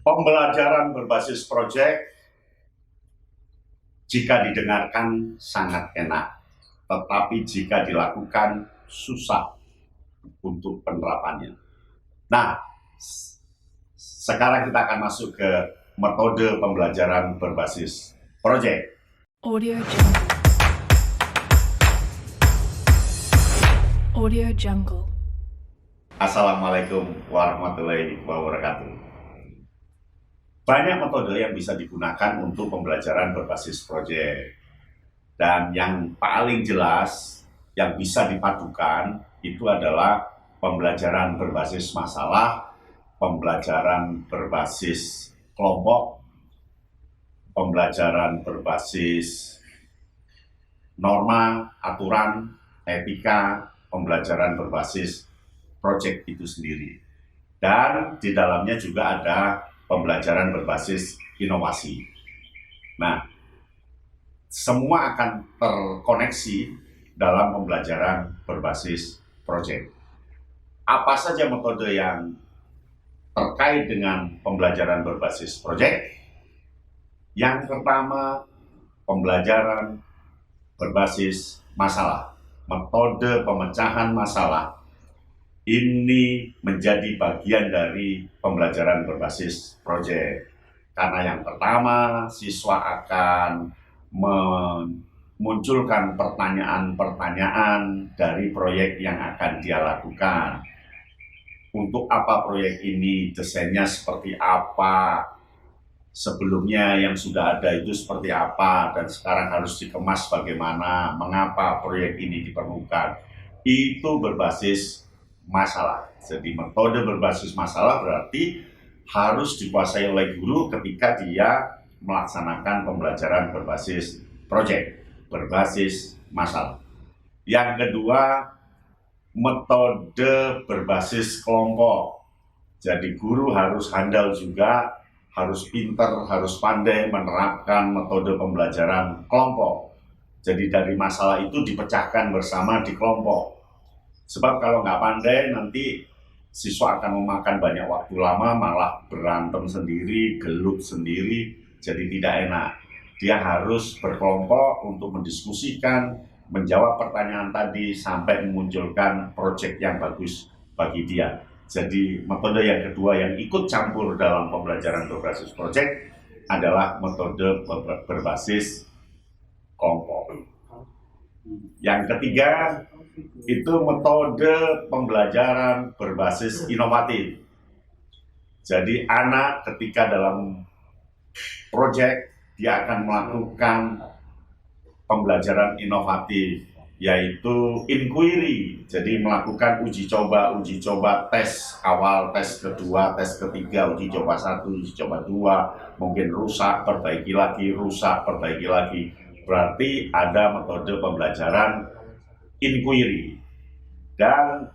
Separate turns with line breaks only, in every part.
Pembelajaran berbasis proyek jika didengarkan sangat enak, tetapi jika dilakukan susah untuk penerapannya. Nah, sekarang kita akan masuk ke metode pembelajaran berbasis proyek.
Audio Jungle. Audio Jungle.
Assalamualaikum warahmatullahi wabarakatuh. Banyak metode yang bisa digunakan untuk pembelajaran berbasis proyek. Dan yang paling jelas yang bisa dipadukan itu adalah pembelajaran berbasis masalah, pembelajaran berbasis kelompok, pembelajaran berbasis norma, aturan, etika, pembelajaran berbasis proyek itu sendiri. Dan di dalamnya juga ada pembelajaran berbasis inovasi. Nah, semua akan terkoneksi dalam pembelajaran berbasis proyek. Apa saja metode yang terkait dengan pembelajaran berbasis proyek? Yang pertama, pembelajaran berbasis masalah. Metode pemecahan masalah ini menjadi bagian dari pembelajaran berbasis proyek. Karena yang pertama, siswa akan memunculkan pertanyaan-pertanyaan dari proyek yang akan dia lakukan. Untuk apa proyek ini, desainnya seperti apa, sebelumnya yang sudah ada itu seperti apa, dan sekarang harus dikemas bagaimana, mengapa proyek ini diperlukan. Itu berbasis masalah. Jadi metode berbasis masalah berarti harus dikuasai oleh guru ketika dia melaksanakan pembelajaran berbasis proyek, berbasis masalah. Yang kedua, metode berbasis kelompok. Jadi guru harus handal juga, harus pintar, harus pandai menerapkan metode pembelajaran kelompok. Jadi dari masalah itu dipecahkan bersama di kelompok. Sebab kalau nggak pandai nanti siswa akan memakan banyak waktu lama, malah berantem sendiri, gelut sendiri, jadi tidak enak. Dia harus berkelompok untuk mendiskusikan, menjawab pertanyaan tadi sampai memunculkan proyek yang bagus bagi dia. Jadi metode yang kedua yang ikut campur dalam pembelajaran berbasis proyek adalah metode berbasis kelompok. Yang ketiga, itu metode pembelajaran berbasis inovatif. Jadi anak ketika dalam proyek dia akan melakukan pembelajaran inovatif, yaitu inquiry. Jadi melakukan uji coba, tes awal, tes kedua, tes ketiga, uji coba 1, uji coba 2, mungkin rusak, perbaiki lagi, rusak, perbaiki lagi. Berarti ada metode pembelajaran inquiry. Dan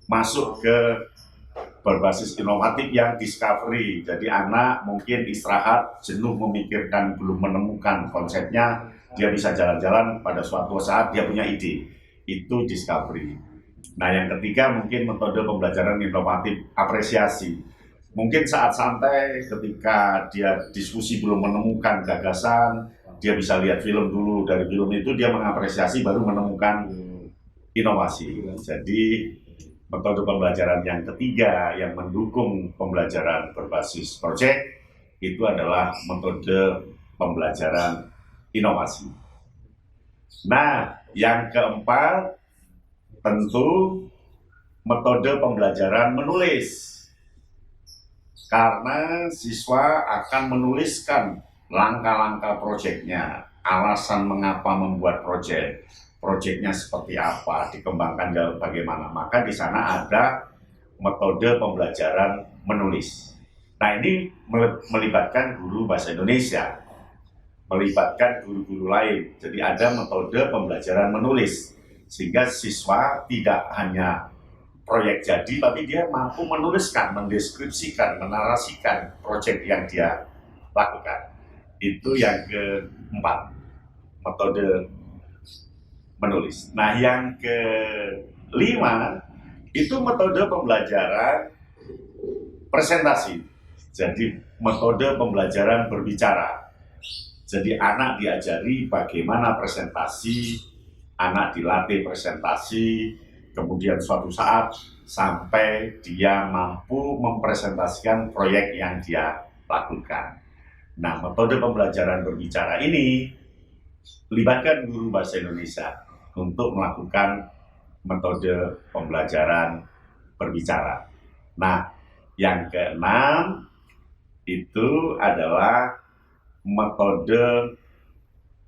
masuk ke berbasis inovatif yang discovery. Jadi anak mungkin istirahat, jenuh memikirkan, belum menemukan konsepnya, dia bisa jalan-jalan, pada suatu saat dia punya ide. Itu discovery. Nah, yang ketiga mungkin metode pembelajaran inovatif apresiasi. Mungkin saat santai ketika dia diskusi belum menemukan gagasan, dia bisa lihat film dulu, dari film itu dia mengapresiasi baru menemukan inovasi. Jadi metode pembelajaran yang ketiga yang mendukung pembelajaran berbasis proyek itu adalah metode pembelajaran inovasi. Nah, yang keempat tentu metode pembelajaran menulis. Karena siswa akan menuliskan langkah-langkah proyeknya, alasan mengapa membuat proyek, proyeknya seperti apa, dikembangkan bagaimana. Maka di sana ada metode pembelajaran menulis. Nah, ini melibatkan guru bahasa Indonesia, melibatkan guru-guru lain. Jadi ada metode pembelajaran menulis, sehingga siswa tidak hanya proyek jadi, tapi dia mampu menuliskan, mendeskripsikan, menarasikan proyek yang dia lakukan. Itu yang keempat, metode menulis. Nah, yang kelima itu metode pembelajaran presentasi. Jadi metode pembelajaran berbicara. Jadi anak diajari bagaimana presentasi, anak dilatih presentasi, kemudian suatu saat sampai dia mampu mempresentasikan proyek yang dia lakukan. Nah, metode pembelajaran berbicara ini libatkan guru bahasa Indonesia untuk melakukan metode pembelajaran berbicara. Nah, yang keenam itu adalah metode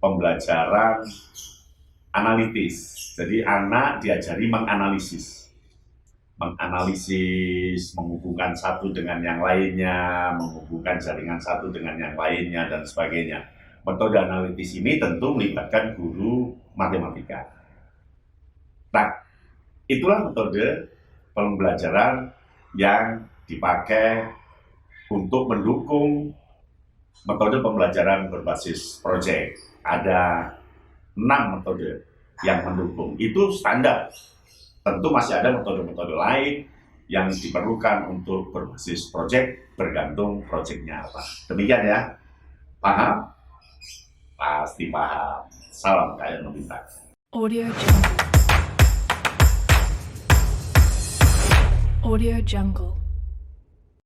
pembelajaran analitis. Jadi anak diajari menganalisis, menghubungkan satu dengan yang lainnya, menghubungkan jaringan satu dengan yang lainnya, dan sebagainya. Metode analitis ini tentu melibatkan guru matematika. Nah, itulah metode pembelajaran yang dipakai untuk mendukung metode pembelajaran berbasis proyek. Ada 6 metode yang mendukung. Itu standar. Tentu masih ada metode-metode lain yang diperlukan untuk berbasis proyek, bergantung proyeknya apa. Demikian ya. Paham? Pasti paham. Salam kaya Nobita.
Audio Jungle. Audio Jungle.